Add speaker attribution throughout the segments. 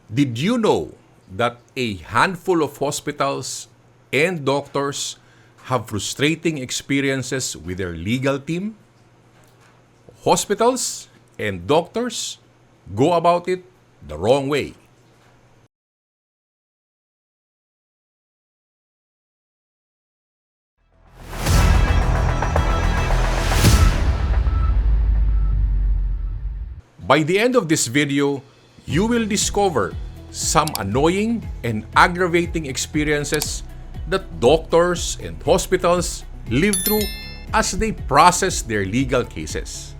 Speaker 1: Did you know that a handful of hospitals and doctors have frustrating experiences with their legal team? Hospitals and doctors go about it the wrong way. By the end of this video, you will discover some annoying and aggravating experiences that doctors and hospitals live through as they process their legal cases.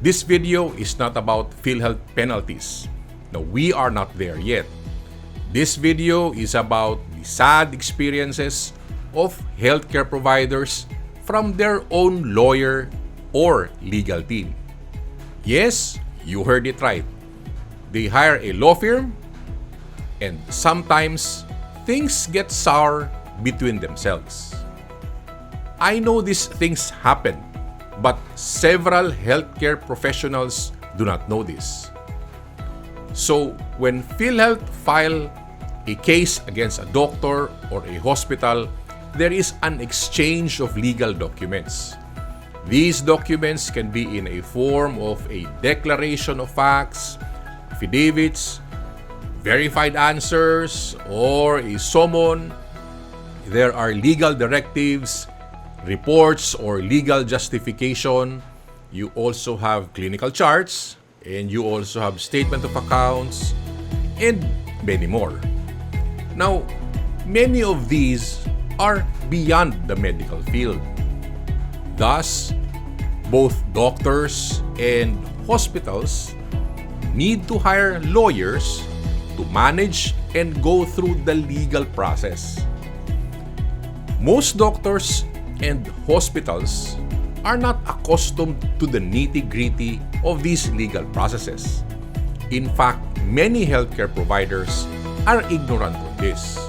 Speaker 1: This video is not about Philhealth penalties. No, we are not there yet. This video is about the sad experiences of healthcare providers from their own lawyer or legal team. Yes, you heard it right. They hire a law firm, and sometimes things get sour between themselves. I know these things happen, but several healthcare professionals do not know this. So when PhilHealth file a case against a doctor or a hospital, there is an exchange of legal documents. These documents can be in a form of a declaration of facts, affidavits, verified answers, or a summon. There are legal directives, reports or legal justification. You also have clinical charts, and you also have statement of accounts, and many more. Now, many of these are beyond the medical field. Thus, both doctors and hospitals need to hire lawyers to manage and go through the legal process. Most doctors and hospitals are not accustomed to the nitty-gritty of these legal processes. In fact, many healthcare providers are ignorant of this.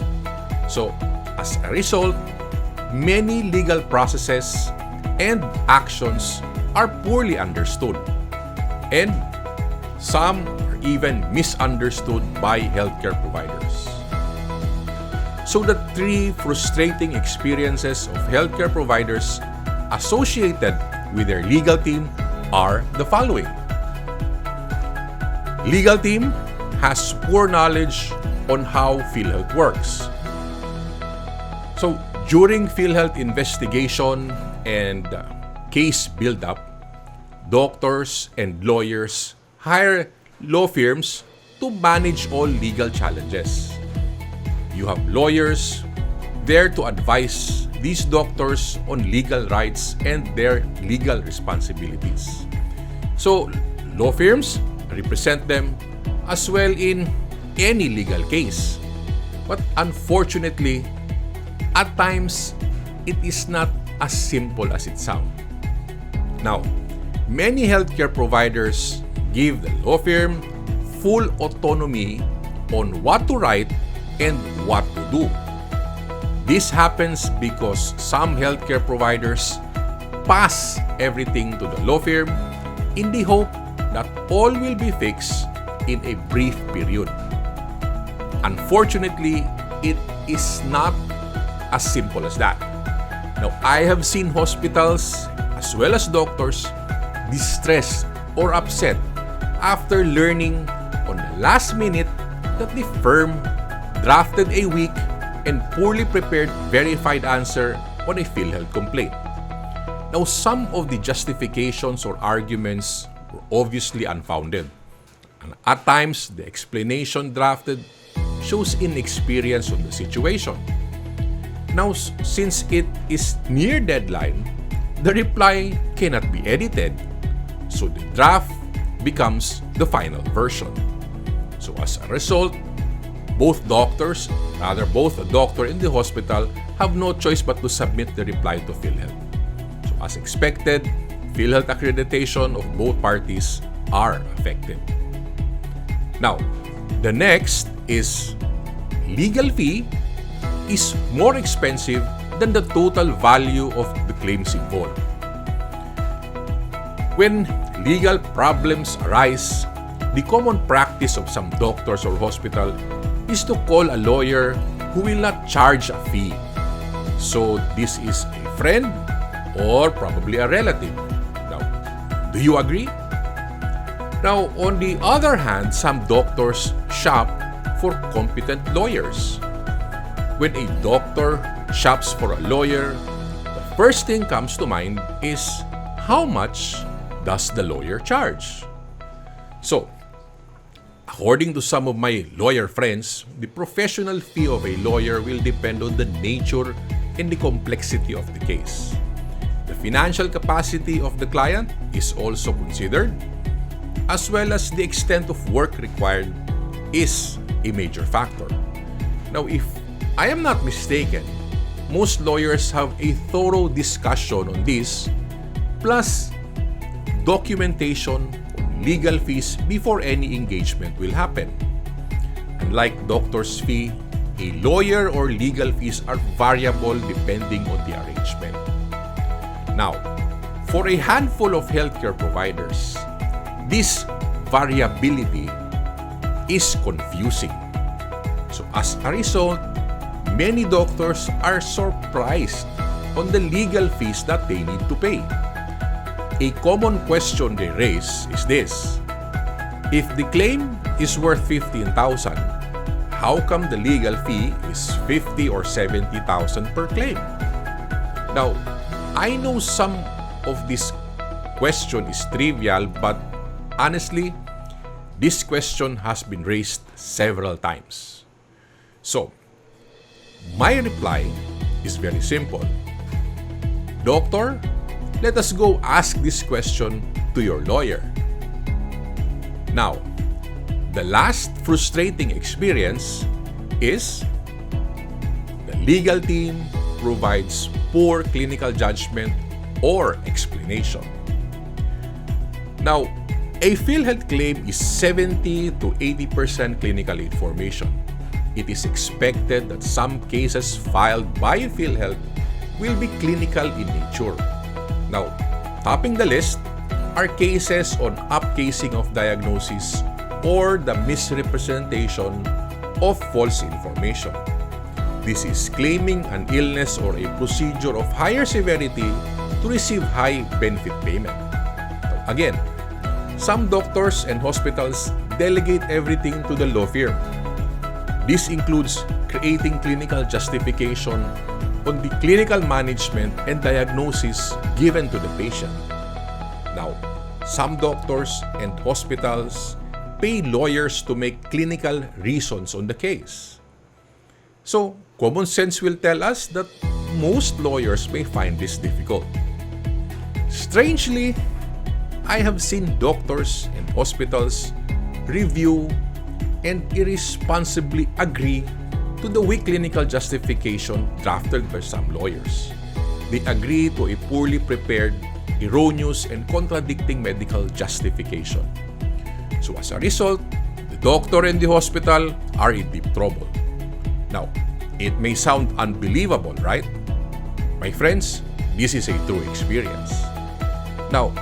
Speaker 1: So, as a result, many legal processes and actions are poorly understood, and some are even misunderstood by healthcare providers. So the three frustrating experiences of healthcare providers associated with their legal team are the following. Legal team has poor knowledge on how PhilHealth works. So during PhilHealth investigation and case build-up, doctors and lawyers hire law firms to manage all legal challenges. You have lawyers there to advise these doctors on legal rights and their legal responsibilities. So, law firms represent them as well in any legal case. But unfortunately, at times, it is not as simple as it sounds. Now, many healthcare providers give the law firm full autonomy on what to write and what to do. This happens because some healthcare providers pass everything to the law firm in the hope that all will be fixed in a brief period. Unfortunately, it is not as simple as that. Now, I have seen hospitals as well as doctors distressed or upset after learning on the last minute that the firm drafted a weak and poorly prepared verified answer on a PhilHealth complaint. Now, some of the justifications or arguments were obviously unfounded. And at times, the explanation drafted shows inexperience on the situation. Now, since it is near deadline, the reply cannot be edited. So the draft becomes the final version. So as a result, both the doctor and the hospital have no choice but to submit the reply to PhilHealth. So as expected, PhilHealth accreditation of both parties are affected. Now, the next is legal fee is more expensive than the total value of the claims involved. When legal problems arise, the common practice of some doctors or hospital is to call a lawyer who will not charge a fee. So this is a friend or probably a relative. Now, do you agree? Now, on the other hand, some doctors shop for competent lawyers. When a doctor shops for a lawyer, the first thing comes to mind is how much does the lawyer charge? So, according to some of my lawyer friends, the professional fee of a lawyer will depend on the nature and the complexity of the case. The financial capacity of the client is also considered, as well as the extent of work required is a major factor. Now, if I am not mistaken, most lawyers have a thorough discussion on this, plus documentation on legal fees before any engagement will happen. Unlike doctor's fee, a lawyer or legal fees are variable depending on the arrangement. Now, for a handful of healthcare providers, this variability is confusing. So as a result, many doctors are surprised on the legal fees that they need to pay. A common question they raise is this: if the claim is worth 15,000, how come the legal fee is 50 or 70,000 per claim? Now, I know some of this question is trivial, but honestly, this question has been raised several times. So, my reply is very simple. Doctor, let us go ask this question to your lawyer. Now, the last frustrating experience is the legal team provides poor clinical judgment or explanation. Now, a Philhealth claim is 70 to 80% clinical information. It is expected that some cases filed by Philhealth will be clinical in nature. Now, topping the list are cases on upcasing of diagnosis or the misrepresentation of false information. This is claiming an illness or a procedure of higher severity to receive high benefit payment. Now, again, some doctors and hospitals delegate everything to the law firm. This includes creating clinical justification on the clinical management and diagnosis given to the patient. Now, some doctors and hospitals pay lawyers to make clinical reasons on the case. So, common sense will tell us that most lawyers may find this difficult. Strangely, I have seen doctors and hospitals review and irresponsibly agree to the weak clinical justification drafted by some lawyers. They agree to a poorly prepared, erroneous, and contradicting medical justification. So as a result, the doctor and the hospital are in deep trouble. Now, it may sound unbelievable, right? My friends, this is a true experience. Now,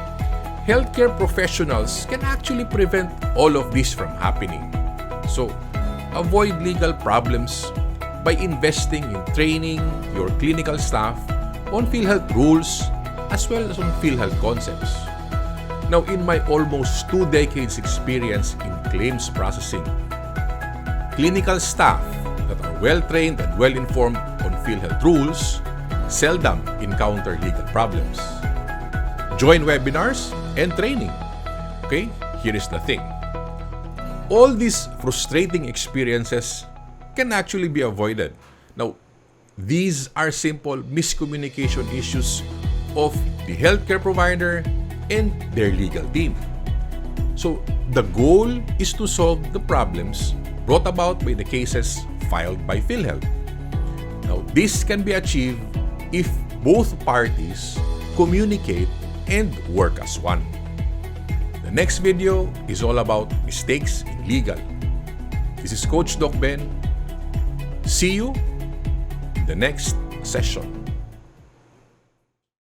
Speaker 1: healthcare professionals can actually prevent all of this from happening. So, avoid legal problems by investing in training your clinical staff on Philhealth rules as well as on Philhealth concepts. Now, in my almost 2 decades experience in claims processing, clinical staff that are well-trained and well-informed on Philhealth rules seldom encounter legal problems. Join webinars and training. Okay, here is the thing. All these frustrating experiences can actually be avoided. Now, these are simple miscommunication issues of the healthcare provider and their legal team. So, the goal is to solve the problems brought about by the cases filed by Philhealth. Now, this can be achieved if both parties communicate and work as one. The next video is all about mistakes in legal. This is Coach Doc Ben. See you in the next session.